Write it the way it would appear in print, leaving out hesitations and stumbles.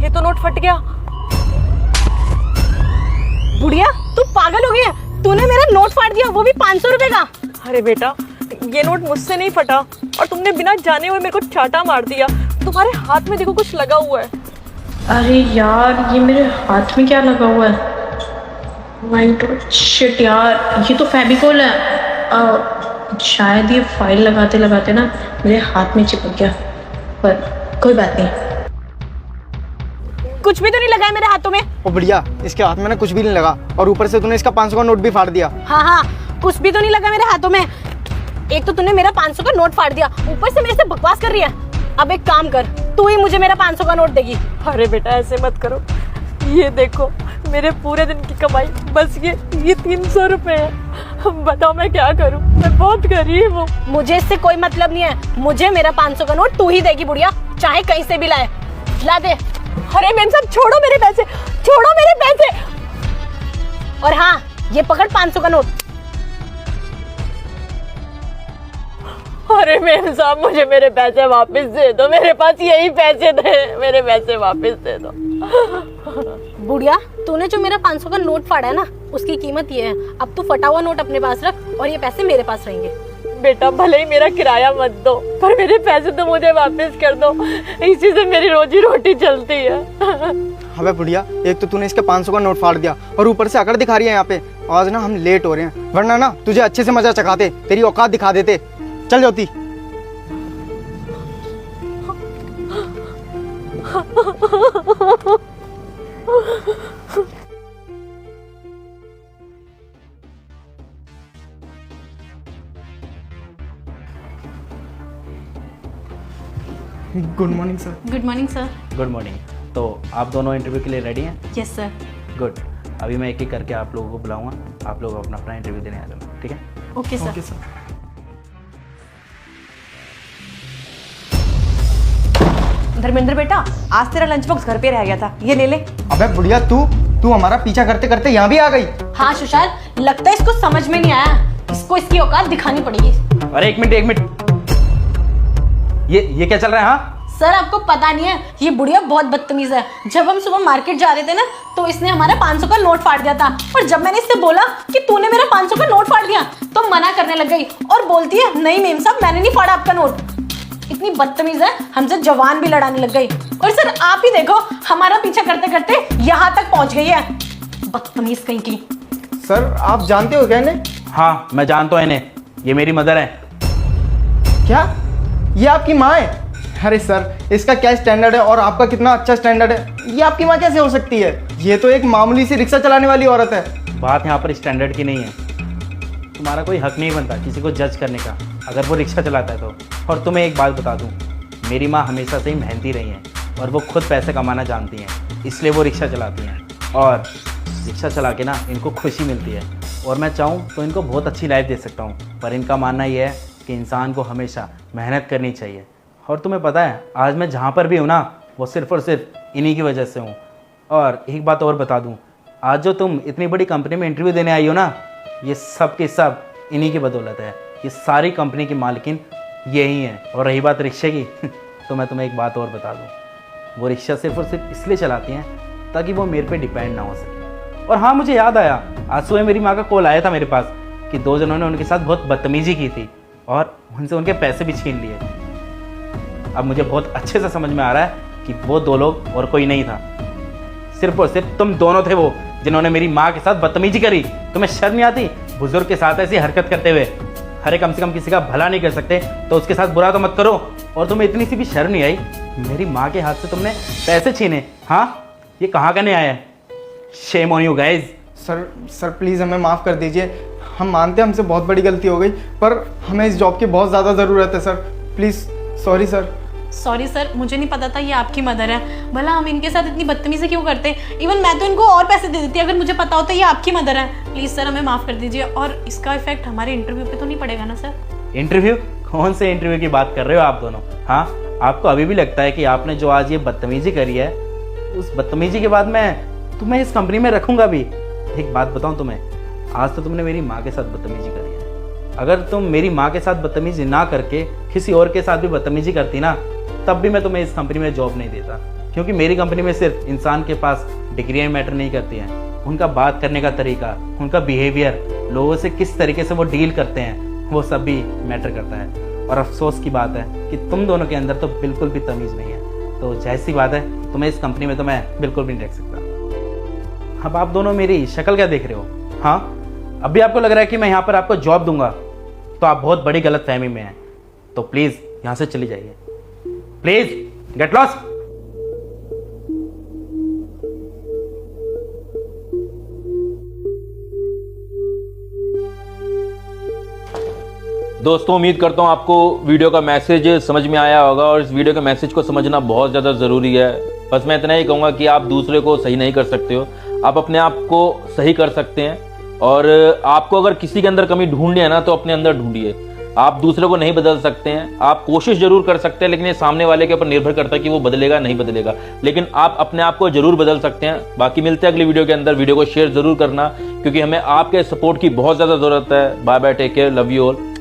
ये तो नोट फट गया। बुढ़िया तू पागल हो गया, तूने मेरा नोट फाड़ दिया, वो भी 500 रुपए का। अरे बेटा ये नोट मुझसे नहीं फटा और तुमने बिना जाने हुए मेरे को चाटा मार दिया। तुम्हारे हाथ में देखो कुछ लगा हुआ है। अरे यार ये मेरे हाथ में क्या लगा हुआ है? वाइट शिट यार, ये तो फेविकोल है। शायद ये फाइल लगाते लगाते ना मेरे हाथ में चिपक गया, पर कोई बात नहीं। कुछ भी तो नहीं लगा है मेरे हाथों में। ओ बढ़िया, इसके हाथ में ना कुछ भी नहीं लगा और ऊपर से तूने इसका 500 का नोट भी फाड़ दिया। हाँ कुछ भी तो नहीं लगा मेरे हाथों में। एक तो तूने मेरा 500 का नोट फाड़ दिया, ऊपर से मेरे से बकवास कर रही है। अब एक काम कर, तू ही मुझे मेरा 500 का नोट देगी। अरे बेटा ऐसे मत करो, ये देखो मेरे पूरे दिन की कमाई बस ये 300 रुपए है। बताओ मैं क्या करूं, मैं बहुत गरीब हूँ। मुझे इससे कोई मतलब नहीं है, मुझे मेरा 500 का नोट तू ही देगी बुढ़िया, चाहे कहीं से भी लाए, ला दे। अरे मेम साहब छोड़ो मेरे पैसे, छोड़ो मेरे पैसे। और हाँ ये पकड़ 500 का नोट। अरे मेम साहब मुझे मेरे पैसे वापस दे दो, मेरे पास यही पैसे थे, मेरे पैसे वापस दे दो। बुढ़िया तूने जो मेरा 500 का नोट फाड़ा है ना, उसकी कीमत ये है। अब तू फटा हुआ नोट अपने पास रख और ये पैसे मेरे पास रहेंगे। बेटा भले ही मेरा किराया मत दो, पर मेरे पैसे तो मुझे वापस कर दो, इसी से मेरी रोजी रोटी चलती है। अबे बुढ़िया, एक तो तूने इसके 500 का नोट फाड़ दिया और ऊपर से अकड़ दिखा रही है यहाँ पे। आज ना हम लेट हो रहे हैं, वरना ना तुझे अच्छे से मजा चखाते, तेरी औकात दिखा देते। चल Jyoti. Good morning sir. Good morning sir. Good morning. तो आप दोनों इंटरव्यू के लिए रेडी हैं? Yes sir. गुड। अभी मैं एक एक करके आप लोगों को बुलाऊंगा, आप लोग अपना अपना इंटरव्यू देने आ जाना, ठीक है? Okay sir. Okay sir. Dharmendra बेटा आज तेरा लंच बॉक्स घर पे रह गया था, ये ले ले। अबे बुढ़िया तू हमारा पीछा करते करते यहाँ भी आ गई। हाँ सुशांत, लगता है इसको समझ में नहीं आया, इसको इसकी औकात दिखानी पड़ेगी। अरे एक मिनट, ये क्या चल रहा है? हाँ सर आपको पता नहीं है, ये बुढ़िया बहुत बदतमीज है। जब हम सुबह मार्केट जा रहे थे ना, तो इसने हमारा 500 का नोट फाड़ दिया था, और जब मैंने इससे बोला कि तूने मेरा 500 का नोट फाड़ दिया, तो मना करने लग गई और बोलती है नहीं मेम साहब मैंने नहीं फाड़ा आपका नोट। इतनी बदतमीज है, हमसे जवान भी लड़ाने लग गई। और सर आप ही देखो, हमारा पीछा करते करते यहाँ तक पहुंच गई है, बदतमीज कहीं की। सर आप जानते हो क्या इन्हें? हाँ मैं जानता हूँ इन्हें, ये मेरी मदर है। क्या ये आपकी माँ है? अरे सर इसका क्या स्टैंडर्ड है और आपका कितना अच्छा स्टैंडर्ड है, ये आपकी माँ कैसे हो सकती है? ये तो एक मामूली सी रिक्शा चलाने वाली औरत है। बात यहाँ पर स्टैंडर्ड की नहीं है, तुम्हारा कोई हक नहीं बनता किसी को जज करने का अगर वो रिक्शा चलाता है तो। और तुम्हें एक बात बता दूँ, मेरी माँ हमेशा से ही मेहनती रही हैं और वो खुद पैसे कमाना जानती हैं, इसलिए वो रिक्शा चलाती हैं। और रिक्शा चला के ना इनको खुशी मिलती है, और मैं चाहूँ तो इनको बहुत अच्छी लाइफ दे सकता हूँ। पर इनका मानना ये है कि इंसान को हमेशा मेहनत करनी चाहिए। और तुम्हें पता है आज मैं जहाँ पर भी हूँ ना, वो सिर्फ़ और सिर्फ इन्हीं की वजह से हूँ। और एक बात और बता दूँ, आज जो तुम इतनी बड़ी कंपनी में इंटरव्यू देने आई हो ना, ये सब के सब इन्हीं की बदौलत है। ये सारी कंपनी की मालकिन यही हैं। और रही बात रिक्शे की तो मैं तुम्हें एक बात और बता दूँ, वो रिक्शा सिर्फ और सिर्फ इसलिए चलाती हैं ताकि वो मेरे पे डिपेंड ना हो सके। और हाँ मुझे याद आया, आज सुबह मेरी माँ का कॉल आया था मेरे पास कि दो जनों ने उनके साथ बहुत बदतमीजी की थी और उनसे उनके पैसे भी छीन लिए। अब मुझे बहुत अच्छे से समझ में आ रहा है कि वो दो लोग और कोई नहीं था, सिर्फ और सिर्फ तुम दोनों थे वो जिन्होंने मेरी माँ के साथ बदतमीजी करी। तुम्हें शर्म नहीं आती बुजुर्ग के साथ ऐसी हरकत करते हुए? अरे कम से कम किसी का भला नहीं कर सकते तो उसके साथ बुरा तो मत करो। और तुम्हें इतनी सी भी शर्म नहीं आई, मेरी माँ के हाथ से तुमने पैसे छीने? हाँ ये कहाँ का नहीं आया है? Shame on you guys. Sir please हमें माफ़ कर दीजिए, हम मानते हैं हमसे बहुत बड़ी गलती हो गई, पर हमें इस जॉब की बहुत ज़्यादा ज़रूरत है sir, please. Sorry sir. Sorry sir, मुझे नहीं पता था ये आपकी मदर है। भला हम इनके साथ इतनी बदतमीजी क्यों करते? इवन मैं तो इनको और पैसे दे देती अगर मुझे पता होता ये आपकी मदर है। प्लीज़ सर हमें माफ़ कर दीजिए, और इसका इफेक्ट हमारे इंटरव्यू पे तो नहीं पड़ेगा ना सर? इंटरव्यू? कौन से इंटरव्यू की बात कर रहे हो आप दोनों? हाँ आपको अभी भी लगता है कि आपने जो आज ये बदतमीजी करी है, उस बदतमीजी के बाद मैं तुम्हें इस कंपनी में रखूंगा भी? एक बात बताऊं तुम्हें, आज तो तुमने मेरी माँ के साथ बदतमीजी करी है। अगर तुम मेरी माँ के साथ बदतमीजी ना करके किसी और के साथ भी बदतमीजी करती ना, तब भी मैं तुम्हें इस कंपनी में जॉब नहीं देता, क्योंकि मेरी कंपनी में सिर्फ इंसान के पास डिग्रियाँ मैटर नहीं करती हैं, उनका बात करने का तरीका, उनका बिहेवियर, लोगों से किस तरीके से वो डील करते हैं, वो सब भी मैटर करता है। और अफसोस की बात है कि तुम दोनों के अंदर तो बिल्कुल भी तमीज़ नहीं है। तो जाहिर सी बात है, तुम्हें इस कंपनी में तो मैं बिल्कुल भी नहीं रख सकता। अब आप दोनों मेरी शक्ल क्या देख रहे हो? हाँ, अब भी आपको लग रहा है कि मैं यहाँ पर आपको जॉब दूंगा, तो आप बहुत बड़ी गलत फहमी में हैं। तो प्लीज़ यहाँ से चली जाइए, प्लीज़ गेट लॉस्ट। दोस्तों, उम्मीद करता हूँ आपको वीडियो का मैसेज समझ में आया होगा और इस वीडियो के मैसेज को समझना बहुत ज़्यादा ज़रूरी है। बस मैं इतना ही कहूँगा कि आप दूसरे को सही नहीं कर सकते हो, आप अपने आप को सही कर सकते हैं। और आपको अगर किसी के अंदर कमी ढूंढनी है ना, तो अपने अंदर ढूंढिए। आप दूसरे को नहीं बदल सकते हैं, आप कोशिश जरूर कर सकते हैं, लेकिन ये सामने वाले के ऊपर निर्भर करता है कि वो बदलेगा नहीं बदलेगा। लेकिन आप अपने आप को जरूर बदल सकते हैं। बाकी मिलते हैं अगली वीडियो के अंदर। वीडियो को शेयर जरूर करना, क्योंकि हमें आपके सपोर्ट की बहुत ज़्यादा ज़रूरत है। Bye bye, take care, love you all.